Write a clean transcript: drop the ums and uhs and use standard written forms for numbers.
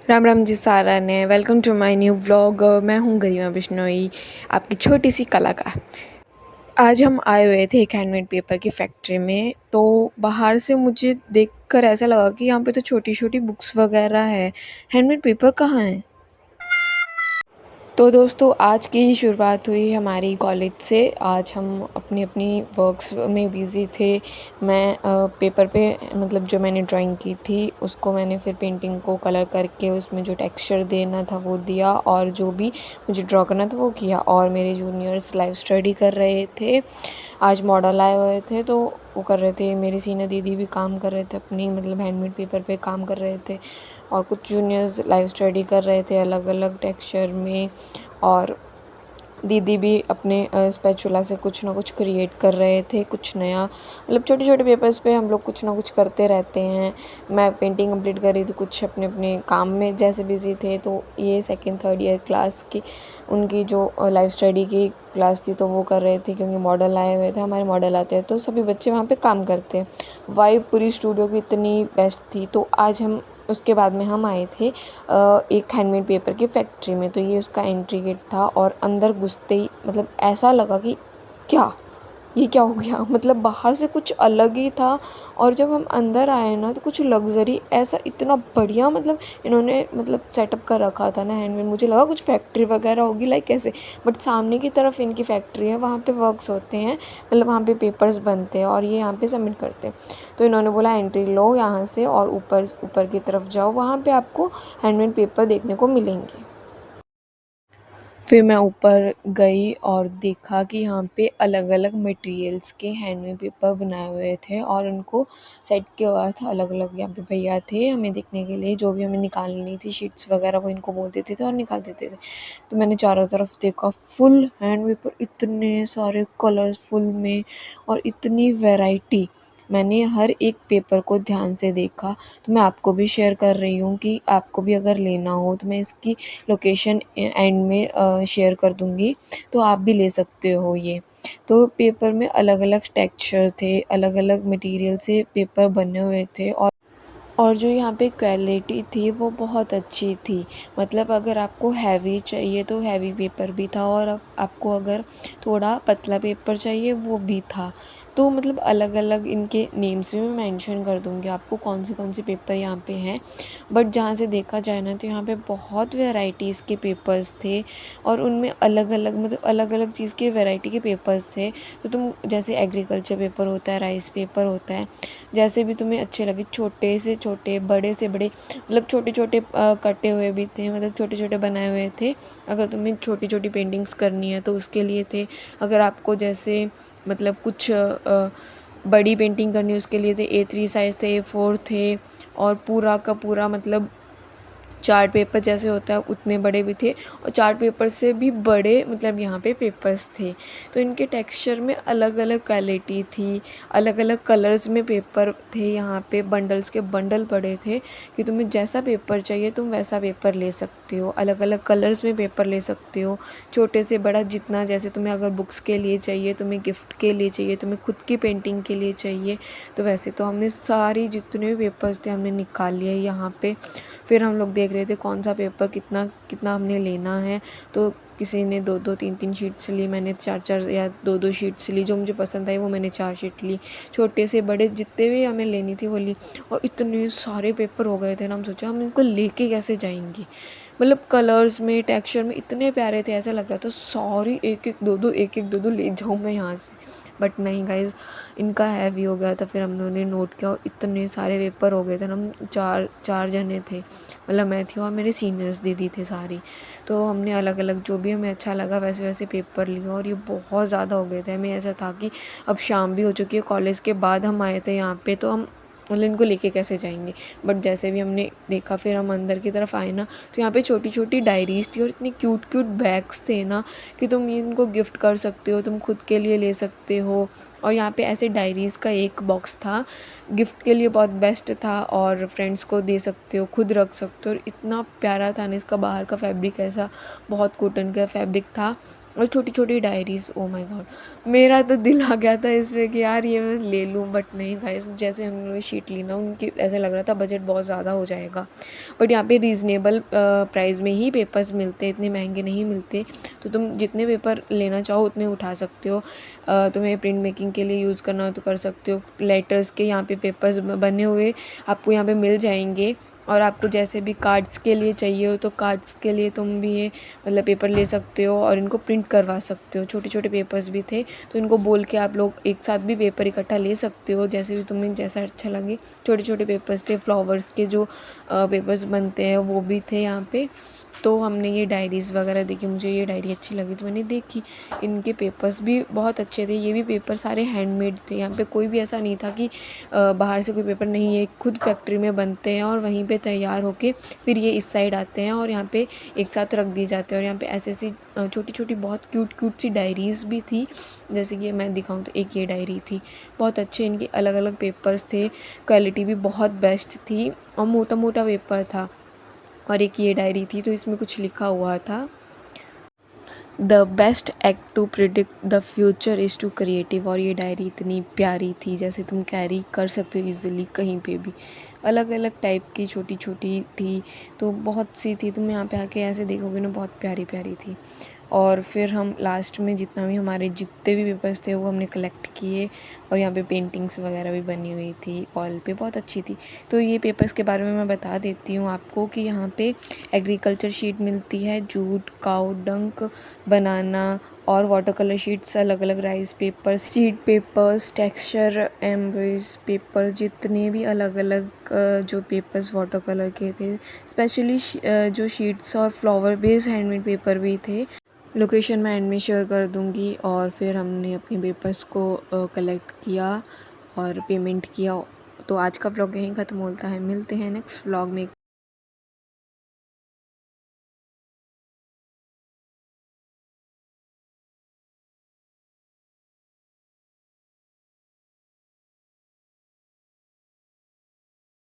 राम राम जी सारा ने welcome to my new vlog. मैं हूँ गरिमा बिश्नोई, आपकी छोटी सी कलाकार। आज हम आए हुए थे एक हैंडमेड पेपर की फैक्ट्री में। तो बाहर से मुझे देखकर ऐसा लगा कि यहाँ पे तो छोटी छोटी बुक्स वगैरह है, हैंडमेड पेपर कहाँ है। तो दोस्तों आज की ही शुरुआत हुई हमारी कॉलेज से। आज हम अपनी अपनी वर्क्स में बिज़ी थे। मैं पेपर पे मतलब जो मैंने ड्राइंग की थी उसको मैंने फिर पेंटिंग को कलर करके उसमें जो टेक्सचर देना था वो दिया, और जो भी मुझे ड्रॉ करना था वो किया। और मेरे जूनियर्स लाइव स्टडी कर रहे थे, आज मॉडल आए हुए थे तो वो कर रहे थे। मेरी सीनियर दीदी भी काम कर रहे थे, अपनी मतलब हैंडमेड पेपर पे काम कर रहे थे। और कुछ जूनियर्स लाइव स्टडी कर रहे थे अलग अलग टेक्सचर में। और दीदी भी अपने स्पैचुला से कुछ ना कुछ क्रिएट कर रहे थे, कुछ नया। मतलब छोटे छोटे पेपर्स पे हम लोग कुछ ना कुछ करते रहते हैं। मैं पेंटिंग कंप्लीट कर रही थी, कुछ अपने अपने काम में जैसे बिज़ी थे। तो ये सेकंड थर्ड ईयर क्लास की उनकी जो लाइव स्टडी की क्लास थी तो वो कर रहे थे, क्योंकि मॉडल आए हुए थे। हमारे मॉडल आते हैं तो सभी बच्चे वहाँ पे काम करते हैं। वाइब पूरी स्टूडियो की इतनी बेस्ट थी। तो आज हम उसके बाद में हम आए थे एक हैंडमेड पेपर की फैक्ट्री में। तो ये उसका एंट्री गेट था, और अंदर घुसते ही मतलब ऐसा लगा कि क्या ये क्या हो गया। मतलब बाहर से कुछ अलग ही था, और जब हम अंदर आए ना तो कुछ लग्जरी ऐसा इतना बढ़िया मतलब इन्होंने मतलब सेटअप कर रखा था ना हैंडमेड। मुझे लगा कुछ फैक्ट्री वगैरह होगी लाइक ऐसे, बट सामने की तरफ इनकी फैक्ट्री है, वहाँ पे वर्क्स होते हैं, मतलब वहाँ पे पेपर्स बनते हैं और ये यहाँ पे सबमिट करते हैं। तो इन्होंने बोला एंट्री लो यहाँ से और ऊपर ऊपर की तरफ जाओ, वहाँ पे आपको हैंडमेड पेपर देखने को मिलेंगे। फिर मैं ऊपर गई और देखा कि यहाँ पे अलग अलग मटेरियल्स के हैंडमेड पेपर बनाए हुए थे, और उनको सेट किया हुआ था अलग अलग। यहाँ पे भैया थे हमें देखने के लिए, जो भी हमें निकालनी थी शीट्स वगैरह वो इनको बोल देते थे और निकाल देते थे। तो मैंने चारों तरफ देखा, फुल हैंड पेपर, इतने सारे कलरफुल में और इतनी वैरायटी। मैंने हर एक पेपर को ध्यान से देखा। तो मैं आपको भी शेयर कर रही हूँ कि आपको भी अगर लेना हो तो मैं इसकी लोकेशन एंड में शेयर कर दूँगी, तो आप भी ले सकते हो ये। तो पेपर में अलग अलग टेक्सचर थे, अलग अलग मटेरियल से पेपर बने हुए थे। और जो यहाँ पे क्वालिटी थी वो बहुत अच्छी थी। मतलब अगर आपको हैवी चाहिए तो हैवी पेपर भी था, और आपको अगर थोड़ा पतला पेपर चाहिए वो भी था। तो मतलब अलग अलग इनके नेम्स भी मैं मेंशन कर दूँगी आपको कौन से पेपर यहाँ पे हैं। बट जहाँ से देखा जाए ना तो यहाँ पे बहुत वैराइटीज़ के पेपर्स थे, और उनमें अलग अलग मतलब अलग अलग चीज़ के वैरायटी के पेपर्स थे। तो तुम जैसे एग्रीकल्चर पेपर होता है, राइस पेपर होता है, जैसे भी तुम्हें अच्छे लगे, छोटे से छोटे बड़े से बड़े, मतलब छोटे छोटे कटे हुए भी थे, मतलब छोटे छोटे बनाए हुए थे। अगर तुम्हें छोटी छोटी पेंटिंग्स करनी है तो उसके लिए थे। अगर आपको जैसे मतलब कुछ बड़ी पेंटिंग करनी है उसके लिए थे। A3 साइज़ थे, A4 थे, और पूरा का पूरा मतलब चार्ट पेपर जैसे होता है उतने बड़े भी थे, और चार्ट पेपर से भी बड़े मतलब यहाँ पे पेपर्स थे। तो इनके टेक्सचर में अलग अलग क्वालिटी थी, अलग अलग कलर्स में पेपर थे। यहाँ पे बंडल्स के बंडल पड़े थे कि तुम्हें जैसा पेपर चाहिए तुम वैसा पेपर ले सकते हो, अलग अलग कलर्स में पेपर ले सकते हो, छोटे से बड़ा जितना। जैसे तुम्हें अगर बुक्स के लिए चाहिए, तुम्हें गिफ्ट के लिए चाहिए, तुम्हें खुद की पेंटिंग के लिए चाहिए, तो वैसे। तो हमने सारी जितने भी पेपर्स थे हमने निकाल लिए यहाँ पे। फिर हम लोग देख रहे थे कौन सा पेपर कितना कितना हमने लेना है। तो किसी ने दो दो तीन तीन शीट्स ली, मैंने चार चार या दो दो शीट्स ली। जो मुझे पसंद आई वो मैंने 4 शीट ली, छोटे से बड़े जितने भी हमें लेनी थी वो ली। और इतने सारे पेपर हो गए थे ना, हम सोचा हम इनको लेके कैसे जाएंगे। मतलब कलर्स में टेक्सचर में इतने प्यारे थे, ऐसा लग रहा था सारी एक एक दो दो ले जाऊँ मैं यहाँ से। बट नहीं गाइज़, इनका हैवी हो गया था। फिर हम लोगों ने नोट किया और इतने सारे पेपर हो गए थे ना। हम चार चार जने थे, मतलब मैं थी और मेरे सीनियर्स दीदी थे सारी। तो हमने अलग अलग जो भी हमें अच्छा लगा वैसे वैसे पेपर लिए, और ये बहुत ज़्यादा हो गए थे। हमें ऐसा था कि अब शाम भी हो चुकी है, कॉलेज के बाद हम आए थे यहाँ पे, तो हम मतलब इनको लेके कैसे जाएंगे। बट जैसे भी हमने देखा फिर हम अंदर की तरफ आए ना, तो यहाँ पे छोटी छोटी डायरीज़ थी और इतनी क्यूट क्यूट बैग्स थे ना कि तुम इनको गिफ्ट कर सकते हो, तुम खुद के लिए ले सकते हो। और यहाँ पे ऐसे डायरीज़ का एक बॉक्स था, गिफ्ट के लिए बहुत बेस्ट था, और फ्रेंड्स को दे सकते हो, खुद रख सकते हो। और इतना प्यारा था ना, इसका बाहर का फैब्रिक ऐसा बहुत कॉटन का फैब्रिक था, और छोटी-छोटी डायरीज़, ओह माय गॉड! मेरा तो दिल आ गया था इसमें कि यार ये मैं ले लूँ, बट नहीं गाइस, जैसे हम लोगों ने शीट ली ना, उनकी ऐसा लग रहा था बजट बहुत ज़्यादा हो जाएगा। बट यहाँ पे रीज़नेबल प्राइस में ही पेपर्स मिलते हैं, इतने महंगे नहीं मिलते। तो तुम जितने पेपर लेना चाहो उतने उठा सकते हो। तुम्हें प्रिंट मेकिंग के लिए यूज़ करना हो तो कर सकते हो। लेटर्स के यहाँ पे पेपर्स बने हुए आपको यहाँ पे मिल जाएंगे। और आपको जैसे भी कार्ड्स के लिए चाहिए हो तो कार्ड्स के लिए तुम भी ये मतलब पेपर ले सकते हो और इनको प्रिंट करवा सकते हो। छोटे छोटे पेपर्स भी थे, तो इनको बोल के आप लोग एक साथ भी पेपर इकट्ठा ले सकते हो, जैसे भी तुम्हें जैसा अच्छा लगे। छोटे छोटे पेपर्स थे, फ्लावर्स के जो पेपर्स बनते हैं वो भी थे यहाँ पे। तो हमने ये डायरीज़ वगैरह देखी, मुझे ये डायरी अच्छी लगी तो मैंने देखी। इनके पेपर्स भी बहुत अच्छे थे, ये भी पेपर सारे हैंडमेड थे। यहाँ पे कोई भी ऐसा नहीं था कि बाहर से कोई पेपर नहीं है, खुद फैक्ट्री में बनते हैं और वहीं पे तैयार होके फिर ये इस साइड आते हैं और यहाँ पे एक साथ रख दिए जाते हैं। और यहाँ पे ऐसी ऐसी छोटी छोटी बहुत क्यूट क्यूट सी डायरीज़ भी थी, जैसे कि मैं दिखाऊँ तो एक ये डायरी थी। बहुत अच्छे इनके अलग अलग पेपर्स थे, क्वालिटी भी बहुत बेस्ट थी और मोटा मोटा पेपर था। और एक ये डायरी थी तो इसमें कुछ लिखा हुआ था, the best act to predict the future is to creative. और ये डायरी इतनी प्यारी थी, जैसे तुम कैरी कर सकते हो ईज़िली कहीं पे भी। अलग अलग टाइप की छोटी छोटी थी, तो बहुत सी थी, तुम यहाँ पे आके ऐसे देखोगे ना, बहुत प्यारी प्यारी थी। और फिर हम लास्ट में जितना भी हमारे जितने भी पेपर्स थे वो हमने कलेक्ट किए। और यहाँ पे पेंटिंग्स वगैरह भी बनी हुई थी वॉल पे, बहुत अच्छी थी। तो ये पेपर्स के बारे में मैं बता देती हूँ आपको कि यहाँ पे एग्रीकल्चर शीट मिलती है, जूट, काऊ डंक, बनाना और वाटर कलर शीट्स, अलग अलग rice paper, sheet papers, texture embroidery paper, जितने भी अलग अलग जो पेपर्स वाटर कलर के थे, स्पेशली जो शीट्स और फ्लावर बेस्ड हैंडमेड पेपर भी थे। लोकेशन मैं एंड में शेयर कर दूँगी। और फिर हमने अपने पेपर्स को कलेक्ट किया और पेमेंट किया। तो आज का व्लॉग यहीं ख़त्म होता है, मिलते हैं नेक्स्ट व्लॉग में।